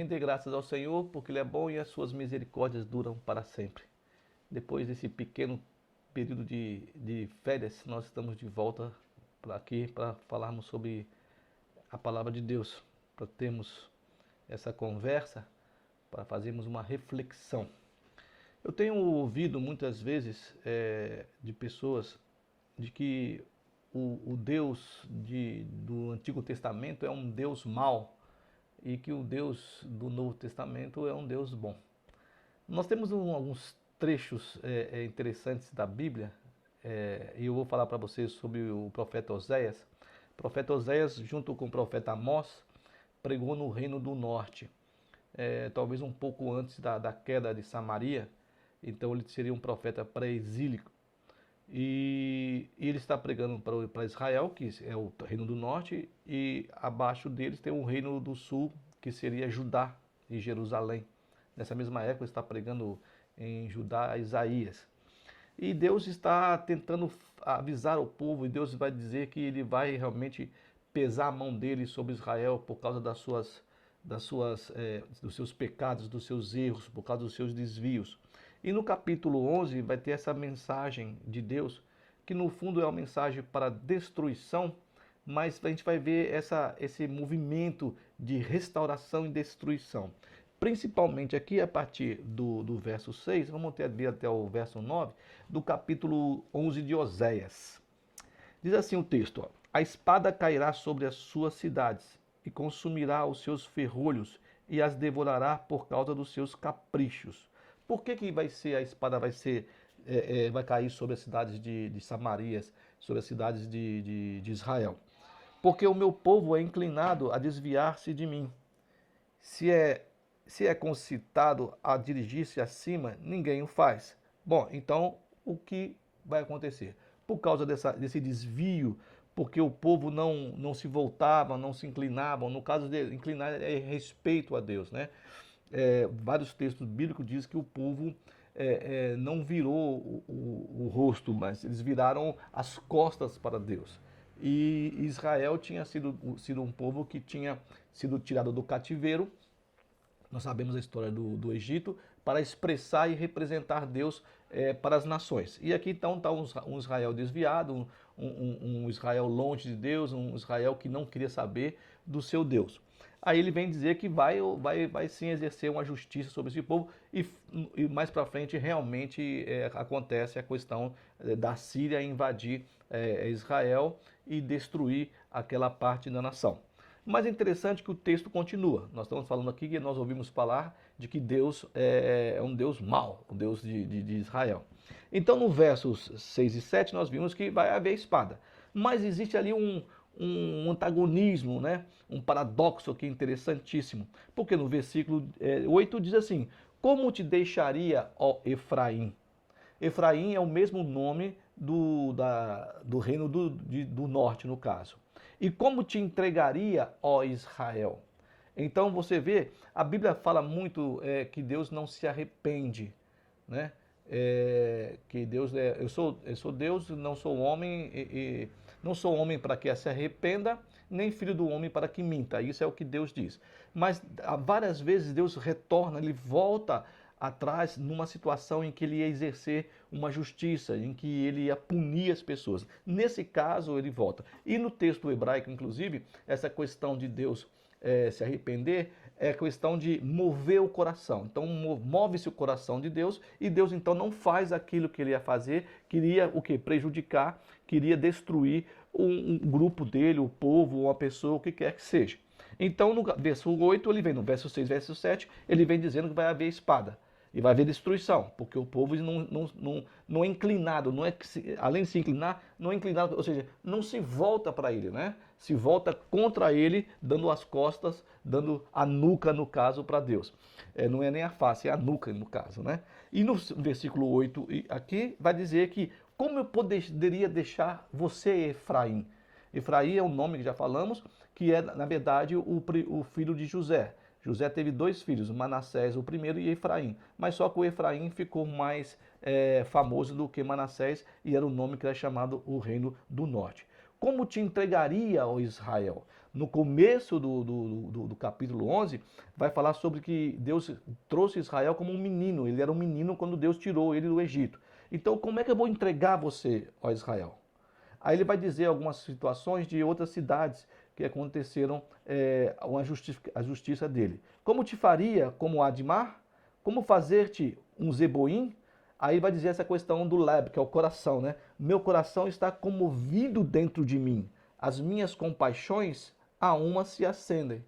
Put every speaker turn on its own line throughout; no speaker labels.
render graças ao Senhor, porque Ele é bom e as suas misericórdias duram para sempre. Depois desse pequeno período de férias, nós estamos de volta aqui para falarmos sobre a palavra de Deus, para termos essa conversa, para fazermos uma reflexão. Eu tenho ouvido muitas vezes de pessoas de que o Deus do Antigo Testamento é um Deus mau e que o Deus do Novo Testamento é um Deus bom. Nós temos alguns trechos interessantes da Bíblia e eu vou falar para vocês sobre o profeta Oséias. O profeta Oséias, junto com o profeta Amós, pregou no Reino do Norte, talvez um pouco antes da queda de Samaria. Então ele seria um profeta pré-exílico. E ele está pregando para Israel, que é o Reino do Norte, e abaixo deles tem o Reino do Sul, que seria Judá e Jerusalém. Nessa mesma época ele está pregando em Judá a Isaías. E Deus está tentando avisar o povo, e Deus vai dizer que ele vai realmente pesar a mão dele sobre Israel por causa dos seus pecados, dos seus erros, por causa dos seus desvios. E no capítulo 11 vai ter essa mensagem de Deus, que no fundo é uma mensagem para destruição, mas a gente vai ver esse movimento de restauração e destruição. Principalmente aqui a partir do verso 6, vamos ver até o verso 9, do capítulo 11 de Oséias. Diz assim o texto: ó, a espada cairá sobre as suas cidades e consumirá os seus ferrolhos e as devorará por causa dos seus caprichos. Por que a espada vai cair sobre as cidades de Samarias, sobre as cidades de Israel? Porque o meu povo é inclinado a desviar-se de mim. Se é concitado a dirigir-se acima, ninguém o faz. Bom, então o que vai acontecer? Por causa desse desvio, porque o povo não se voltava, não se inclinava, no caso de inclinar é respeito a Deus, né? Vários textos bíblicos dizem que o povo não virou o rosto, mas eles viraram as costas para Deus. E Israel tinha sido um povo que tinha sido tirado do cativeiro. Nós sabemos a história do Egito, para expressar e representar Deus para as nações. E aqui então está um Israel desviado, um Israel longe de Deus, um Israel que não queria saber do seu Deus. Aí ele vem dizer que vai sim exercer uma justiça sobre esse povo e mais para frente realmente acontece a questão da Síria invadir Israel e destruir aquela parte da nação. Mas é interessante que o texto continua. Nós estamos falando aqui que nós ouvimos falar de que Deus é um Deus mau, o Deus de Israel. Então no versos 6 e 7 nós vimos que vai haver espada. Mas existe ali um antagonismo, né? Um paradoxo aqui interessantíssimo. Porque no versículo 8 diz assim: como te deixaria, ó Efraim? Efraim é o mesmo nome do reino do norte, no caso. E como te entregaria, ó Israel? Então você vê, a Bíblia fala muito que Deus não se arrepende, né? Que Deus eu sou Deus, não sou homem, não sou homem para que se arrependa, nem filho do homem para que minta. Isso é o que Deus diz. Mas várias vezes Deus retorna, ele volta atrás numa situação em que ele ia exercer uma justiça, em que ele ia punir as pessoas. Nesse caso, ele volta. E no texto hebraico, inclusive, essa questão de Deus se arrepender é questão de mover o coração. Então, move-se o coração de Deus e Deus, então, não faz aquilo que ele ia fazer, queria o quê? Prejudicar, queria destruir um grupo dele, o povo, uma pessoa, o que quer que seja. Então, no verso 8, ele vem, no verso 6, verso 7, ele vem dizendo que vai haver espada. E vai haver destruição, porque o povo não é inclinado, além de se inclinar, não é inclinado, ou seja, não se volta para ele, né? Se volta contra ele, dando as costas, dando a nuca, no caso, para Deus. Não é nem a face, é a nuca, no caso, né? E no versículo 8, aqui, vai dizer que como eu poderia deixar você, Efraim? Efraim é um nome que já falamos, que é, na verdade, o filho de José. José teve dois filhos, Manassés o primeiro e Efraim. Mas só que o Efraim ficou mais famoso do que Manassés e era o nome que era chamado o Reino do Norte. Como te entregaria, ó Israel? no começo do capítulo 11, vai falar sobre que Deus trouxe Israel como um menino. Ele era um menino quando Deus tirou ele do Egito. Então, como é que eu vou entregar você, ó Israel? Aí ele vai dizer algumas situações de outras cidades que aconteceram, a justiça dele. Como te faria como Admar? Como fazer-te um Zeboim? Aí vai dizer essa questão do leb, que é o coração, né? Meu coração está comovido dentro de mim. As minhas compaixões a uma se acendem.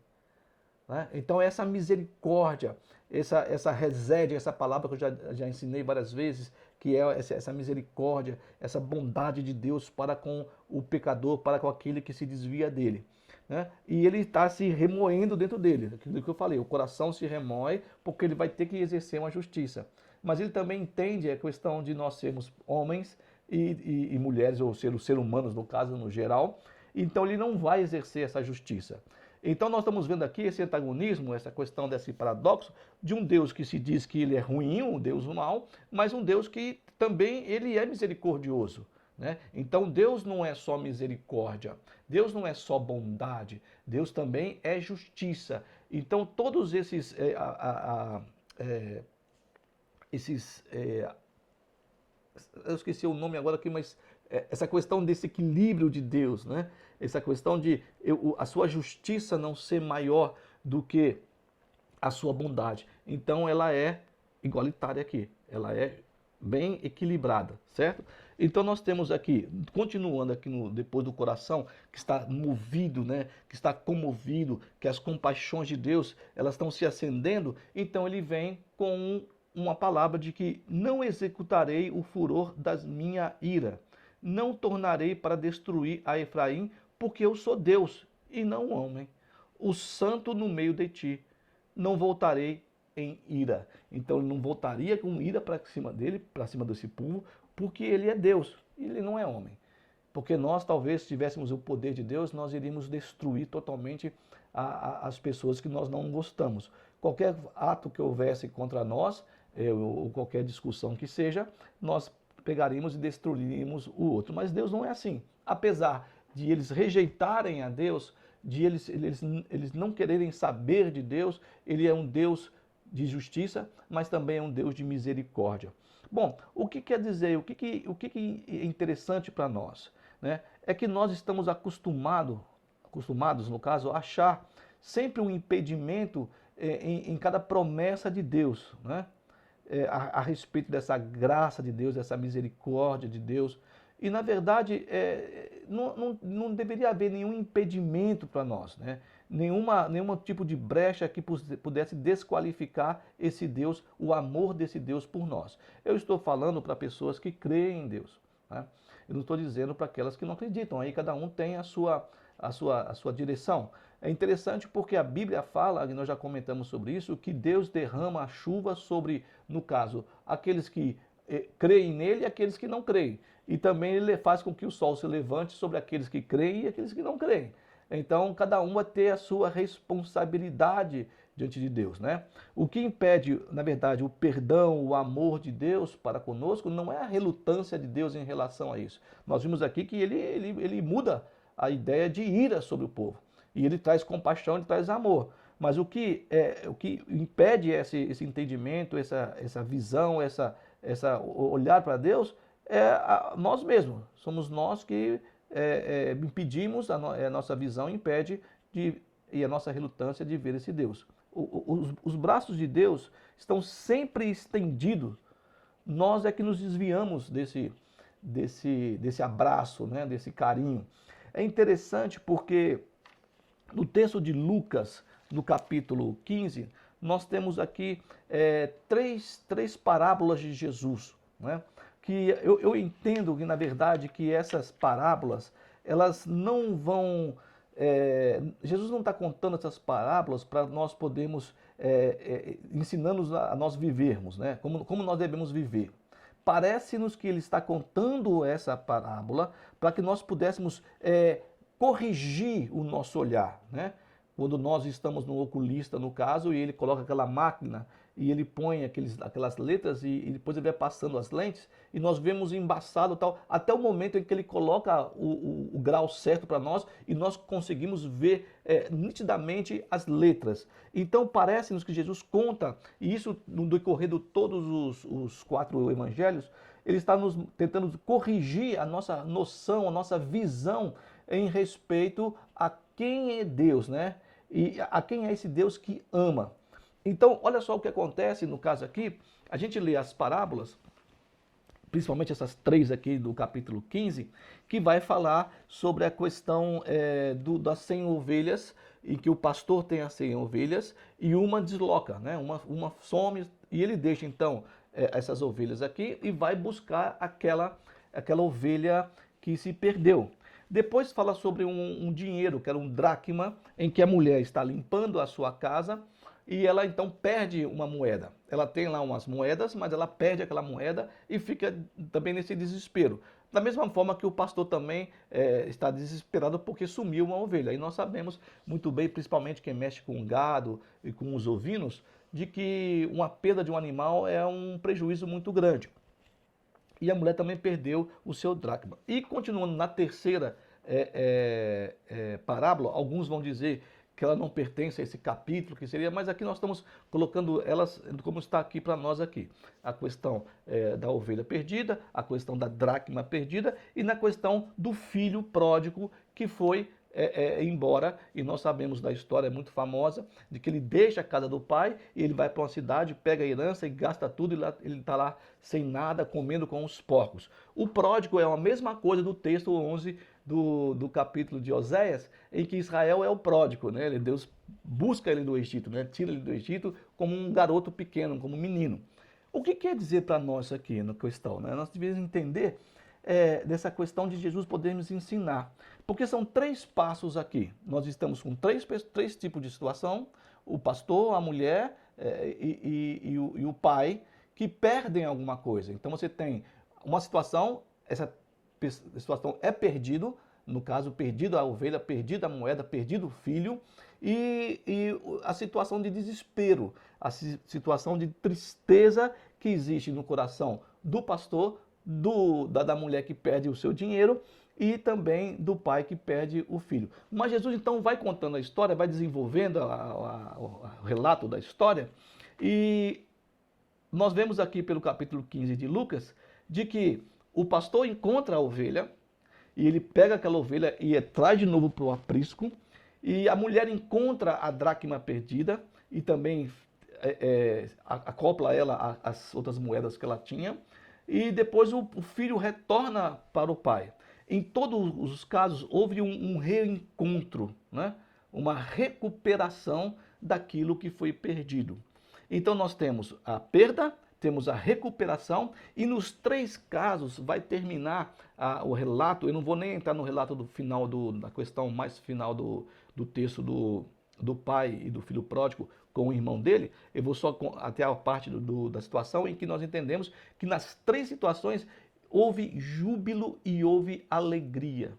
Né? Então essa misericórdia, essa resédia, essa palavra que eu já ensinei várias vezes, que é essa misericórdia, essa bondade de Deus para com o pecador, para com aquele que se desvia dele. Né? E ele está se remoendo dentro dele, aquilo que eu falei, o coração se remoe porque ele vai ter que exercer uma justiça. Mas ele também entende a questão de nós sermos homens e mulheres, ou seres humanos, no caso, no geral, então ele não vai exercer essa justiça. Então nós estamos vendo aqui esse antagonismo, essa questão desse paradoxo de um Deus que se diz que ele é ruim, um Deus mau, mas um Deus que também ele é misericordioso. Né? Então Deus não é só misericórdia, Deus não é só bondade, Deus também é justiça. Então todos esses, eu esqueci o nome agora aqui, mas essa questão desse equilíbrio de Deus, né? Essa questão de a sua justiça não ser maior do que a sua bondade. Então ela é igualitária aqui, ela é bem equilibrada, certo? Então nós temos aqui, continuando aqui depois do coração, que está movido, né? Que está comovido, que as compaixões de Deus, elas estão se acendendo, então ele vem com uma palavra de que não executarei o furor da minha ira, não tornarei para destruir a Efraim, porque eu sou Deus e não homem, o santo no meio de ti, não voltarei em ira. Então ele não voltaria com ira para cima dele, para cima desse povo, porque ele é Deus, ele não é homem. Porque nós, talvez, se tivéssemos o poder de Deus, nós iríamos destruir totalmente as pessoas que nós não gostamos. Qualquer ato que houvesse contra nós, ou qualquer discussão que seja, nós pegaríamos e destruiríamos o outro. Mas Deus não é assim. Apesar de eles rejeitarem a Deus, de eles não quererem saber de Deus, ele é um Deus de justiça, mas também é um Deus de misericórdia. Bom, o que quer dizer, o que é interessante para nós? Né? É que nós estamos acostumados, no caso, a achar sempre um impedimento em cada promessa de Deus, né? A respeito dessa graça de Deus, dessa misericórdia de Deus. E, na verdade, não deveria haver nenhum impedimento para nós, né? Nenhum tipo de brecha que pudesse desqualificar esse Deus, o amor desse Deus por nós. Eu estou falando para pessoas que creem em Deus, né? Eu não estou dizendo para aquelas que não acreditam. Aí cada um tem a sua direção. É interessante porque a Bíblia fala, e nós já comentamos sobre isso, que Deus derrama a chuva sobre, no caso, aqueles que creem nele e aqueles que não creem. E também ele faz com que o sol se levante sobre aqueles que creem e aqueles que não creem. Então, cada um vai ter a sua responsabilidade diante de Deus, né? O que impede, na verdade, o perdão, o amor de Deus para conosco, não é a relutância de Deus em relação a isso. Nós vimos aqui que ele muda a ideia de ira sobre o povo. E ele traz compaixão, ele traz amor. Mas o que impede esse entendimento, essa visão, essa olhar para Deus, nós mesmos. Somos nós que impedimos, a nossa visão impede e a nossa relutância de ver esse Deus. Os braços de Deus estão sempre estendidos. Nós é que nos desviamos desse abraço, né, desse carinho. É interessante porque no texto de Lucas, no capítulo 15, nós temos aqui três parábolas de Jesus, né? Que eu entendo que, na verdade, que essas parábolas, elas não vão... Jesus não está contando essas parábolas para nós podermos, ensinando-nos a nós vivermos, né? Como nós devemos viver. Parece-nos que ele está contando essa parábola para que nós pudéssemos corrigir o nosso olhar, né? quando nós estamos no oculista, no caso, e ele coloca aquela máquina e ele põe aquelas letras e depois ele vai passando as lentes e nós vemos embaçado tal, até o momento em que ele coloca o grau certo para nós e nós conseguimos ver nitidamente as letras. Então parece-nos que Jesus conta, e isso no decorrer de todos os 4 evangelhos, ele está nos tentando corrigir a nossa noção, a nossa visão em respeito a quem é Deus, né? E a quem é esse Deus que ama. Então, olha só o que acontece no caso aqui. A gente lê as parábolas, principalmente essas 3 aqui do capítulo 15, que vai falar sobre a questão das 100 ovelhas, em que o pastor tem as 100 ovelhas e uma desloca, né? Uma some e ele deixa então essas ovelhas aqui e vai buscar aquela ovelha que se perdeu. Depois fala sobre um dinheiro, que era um dracma, em que a mulher está limpando a sua casa e ela então perde uma moeda. Ela tem lá umas moedas, mas ela perde aquela moeda e fica também nesse desespero. Da mesma forma que o pastor também está desesperado porque sumiu uma ovelha. E nós sabemos muito bem, principalmente quem mexe com gado e com os ovinos, de que uma perda de um animal é um prejuízo muito grande. E a mulher também perdeu o seu dracma. E continuando na terceira parábola, alguns vão dizer que ela não pertence a esse capítulo, que seria, mas aqui nós estamos colocando elas como está aqui para nós aqui. A questão da ovelha perdida, a questão da dracma perdida e na questão do filho pródigo que foi embora, e nós sabemos da história muito famosa, de que ele deixa a casa do pai e ele vai para uma cidade, pega a herança e gasta tudo e ele está lá sem nada, comendo com os porcos. O pródigo é a mesma coisa do texto 11 do capítulo de Oséias, em que Israel é o pródigo, né? Deus busca ele do Egito, né? Tira ele do Egito como um garoto pequeno, como um menino. O que quer dizer para nós aqui na questão, né? Nós devemos entender dessa questão de Jesus podermos ensinar. Porque são 3 passos aqui. Nós estamos com três tipos de situação: o pastor, a mulher e o pai, que perdem alguma coisa. Então você tem uma situação, essa situação é perdido, no caso, perdido a ovelha, perdido a moeda, perdido o filho, e a situação de desespero, a situação de tristeza que existe no coração do pastor, da mulher que perde o seu dinheiro e também do pai que perde o filho. Mas Jesus então vai contando a história, vai desenvolvendo o relato da história, e nós vemos aqui pelo capítulo 15 de Lucas, de que o pastor encontra a ovelha, e ele pega aquela ovelha e traz de novo para o aprisco, e a mulher encontra a dracma perdida, e também acopla ela às outras moedas que ela tinha, e depois o filho retorna para o pai. Em todos os casos, houve um reencontro, né? Uma recuperação daquilo que foi perdido. Então nós temos a perda, temos a recuperação, e nos 3 casos vai terminar o relato. Eu não vou nem entrar no relato do final, da questão mais final do texto do pai e do filho pródigo com o irmão dele. Eu vou só até a parte da situação em que nós entendemos que nas 3 situações houve júbilo e houve alegria.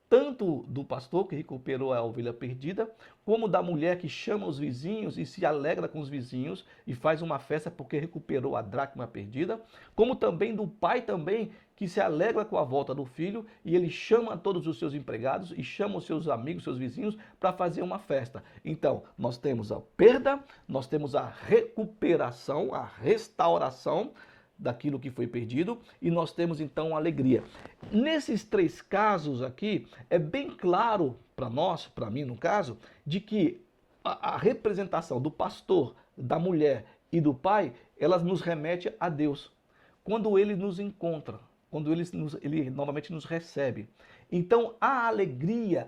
Tanto do pastor que recuperou a ovelha perdida, como da mulher que chama os vizinhos e se alegra com os vizinhos e faz uma festa porque recuperou a dracma perdida, como também do pai também que se alegra com a volta do filho e ele chama todos os seus empregados e chama os seus amigos, seus vizinhos para fazer uma festa. Então, nós temos a perda, nós temos a recuperação, a restauração daquilo que foi perdido, e nós temos então a alegria. Nesses 3 casos aqui, é bem claro para nós, para mim no caso, de que a representação do pastor, da mulher e do pai, elas nos remete a Deus. Quando ele nos encontra, quando ele novamente nos recebe. Então a alegria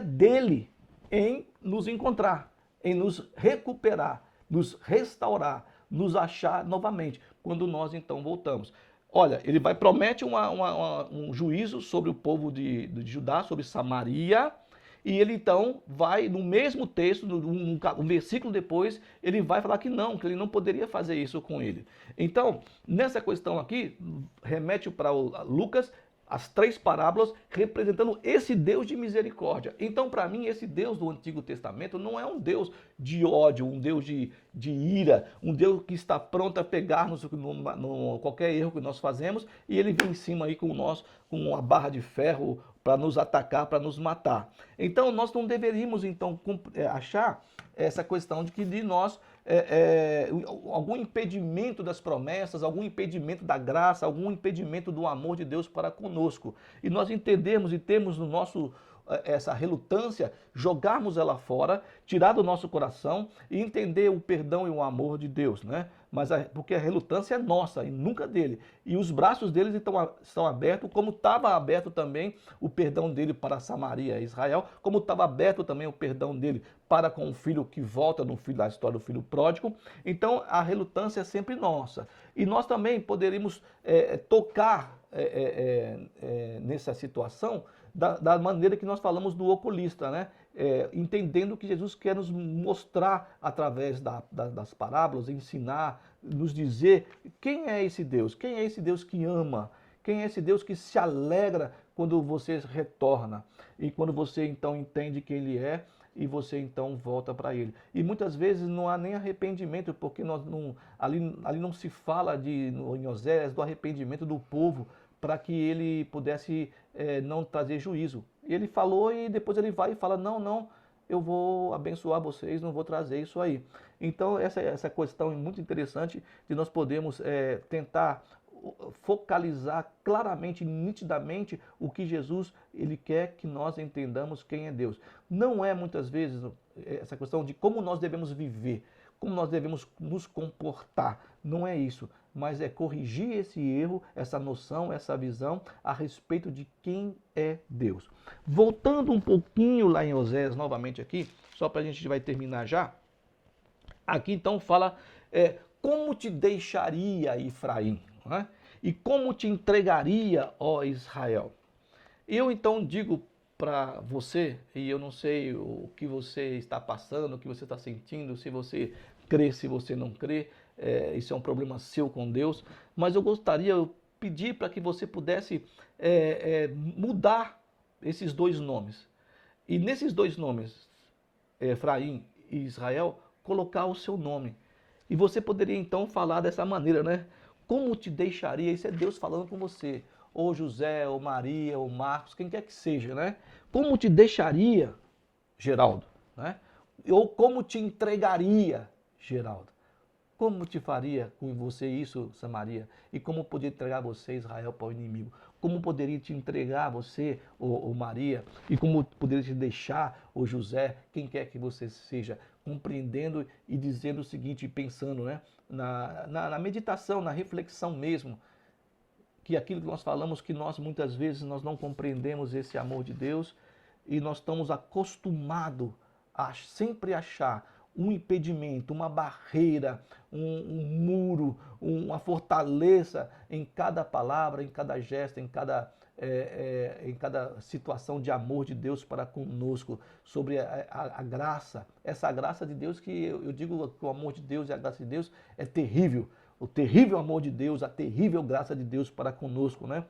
dele em nos encontrar, em nos recuperar, nos restaurar, nos achar novamente, quando nós então voltamos. Olha, ele promete um juízo sobre o povo de Judá, sobre Samaria, e ele então vai, no mesmo texto, um versículo depois, ele vai falar que ele não poderia fazer isso com ele. Então, nessa questão aqui, remete para Lucas As 3 parábolas representando esse Deus de misericórdia. Então, para mim, esse Deus do Antigo Testamento não é um Deus de ódio, um Deus de ira, um Deus que está pronto a pegar-nos no qualquer erro que nós fazemos e ele vem em cima aí com uma barra de ferro para nos atacar, para nos matar. Então, nós não deveríamos então achar essa questão de nós algum impedimento das promessas, algum impedimento da graça, algum impedimento do amor de Deus para conosco. E nós entendermos e temos no nosso essa relutância, jogarmos ela fora, tirar do nosso coração e entender o perdão e o amor de Deus, né? Mas porque a relutância é nossa e nunca dele. E os braços deles estão abertos, como estava aberto também o perdão dele para Samaria e Israel, como estava aberto também o perdão dele para com o filho que volta na história do filho pródigo. Então a relutância é sempre nossa. E nós também poderíamos tocar nessa situação da maneira que nós falamos do oculista, né? Entendendo que Jesus quer nos mostrar através das parábolas, ensinar, nos dizer quem é esse Deus que ama, quem é esse Deus que se alegra quando você retorna e quando você então entende quem Ele é e você então volta para Ele. E muitas vezes não há nem arrependimento, porque ali não se fala em Oséias do arrependimento do povo, para que ele pudesse não trazer juízo. E ele falou e depois ele vai e fala, não, eu vou abençoar vocês, não vou trazer isso aí. Então essa questão é muito interessante de nós podermos tentar focalizar claramente, nitidamente o que Jesus ele quer que nós entendamos quem é Deus. Não é muitas vezes essa questão de como nós devemos viver, como nós devemos nos comportar. Não é isso, mas é corrigir esse erro, essa noção, essa visão a respeito de quem é Deus. Voltando um pouquinho lá em Oséias, novamente aqui, só para a gente vai terminar já. Aqui então fala como te deixaria Efraim, né? E como te entregaria, ó Israel. Eu então digo para você, e eu não sei o que você está passando, o que você está sentindo, se você crê, se você não crê, isso é um problema seu com Deus, mas eu pedir para que você pudesse mudar esses 2 nomes. E nesses 2 nomes, Efraim e Israel, colocar o seu nome. E você poderia então falar dessa maneira, né? Como te deixaria? Isso é Deus falando com você. Ou José, ou Maria, ou Marcos, quem quer que seja, né? Como te deixaria, Geraldo, né? Ou como te entregaria, Geraldo? Como te faria com você isso, Samaria? E como poderia entregar você, Israel, para o inimigo? Como poderia te entregar você, ou Maria? E como poderia te deixar, ou José, quem quer que você seja? Compreendendo e dizendo o seguinte, pensando, né? Na meditação, na reflexão mesmo, que aquilo que nós falamos, que nós muitas vezes nós não compreendemos esse amor de Deus e nós estamos acostumados a sempre achar um impedimento, uma barreira, um muro, uma fortaleza em cada palavra, em cada gesto, em cada situação de amor de Deus para conosco, sobre a graça, essa graça de Deus que eu digo que o amor de Deus e a graça de Deus é terrível. O terrível amor de Deus, a terrível graça de Deus para conosco, né?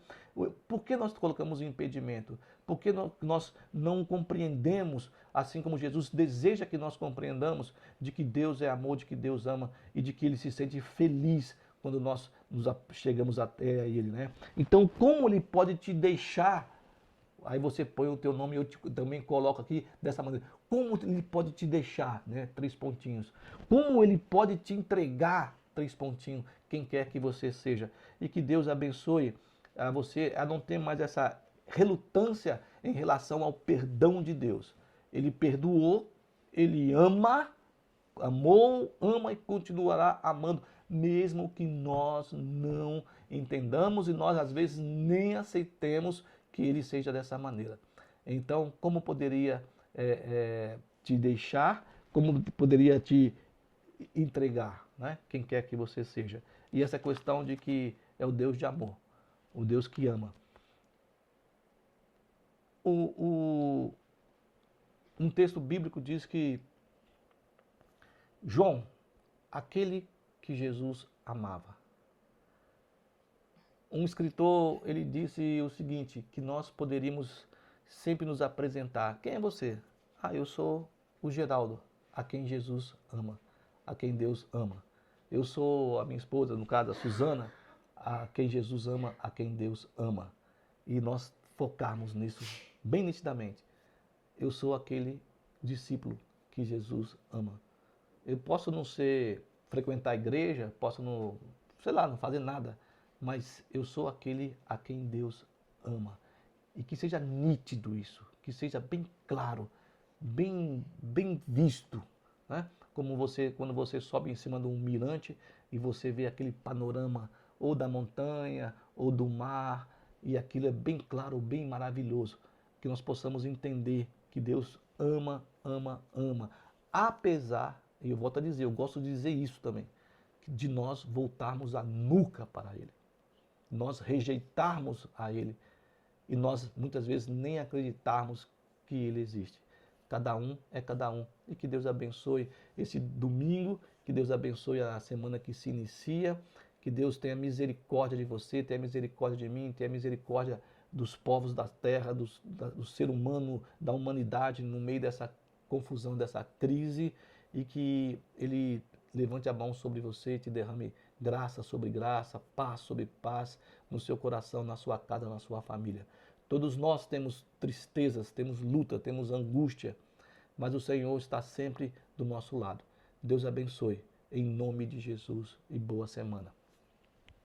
Por que nós colocamos impedimento? Porque nós não compreendemos, assim como Jesus deseja que nós compreendamos, de que Deus é amor, de que Deus ama e de que Ele se sente feliz quando nós nos chegamos até Ele, né? Então, como Ele pode te deixar? Aí você põe o teu nome e eu também coloco aqui dessa maneira. Como Ele pode te deixar, né? 3 pontinhos. Como Ele pode te entregar? 3 pontinhos, quem quer que você seja. E que Deus abençoe a você a não ter mais essa relutância em relação ao perdão de Deus. Ele perdoou, Ele amou, ama e continuará amando, mesmo que nós não entendamos e nós às vezes nem aceitemos que Ele seja dessa maneira. Então, como poderia te deixar, como poderia te entregar, né? Quem quer que você seja. E essa questão de que é o Deus de amor, o Deus que ama. Um texto bíblico diz que João, aquele que Jesus amava, Um escritor, ele disse o seguinte, que nós poderíamos sempre nos apresentar. Quem é você? Ah, eu sou o Geraldo, a quem Jesus ama, a quem Deus ama. Eu sou a minha esposa, no caso, a Suzana, a quem Jesus ama, a quem Deus ama. E nós focarmos nisso bem nitidamente. Eu sou aquele discípulo que Jesus ama. Eu posso não frequentar a igreja, posso não, sei lá, não fazer nada, mas eu sou aquele a quem Deus ama. E que seja nítido isso, que seja bem claro, bem visto, né? Como quando você sobe em cima de um mirante e você vê aquele panorama ou da montanha ou do mar, e aquilo é bem claro, bem maravilhoso, que nós possamos entender que Deus ama, ama, ama, apesar, e eu volto a dizer, eu gosto de dizer isso também, de nós voltarmos a nuca para Ele, nós rejeitarmos a Ele e nós muitas vezes nem acreditarmos que Ele existe. Cada um é cada um. E que Deus abençoe esse domingo, que Deus abençoe a semana que se inicia, que Deus tenha misericórdia de você, tenha misericórdia de mim, tenha misericórdia dos povos da terra, do ser humano, da humanidade no meio dessa confusão, dessa crise, e que Ele levante a mão sobre você e te derrame graça sobre graça, paz sobre paz no seu coração, na sua casa, na sua família. Todos nós temos tristezas, temos luta, temos angústia, mas o Senhor está sempre do nosso lado. Deus abençoe, em nome de Jesus, e boa semana.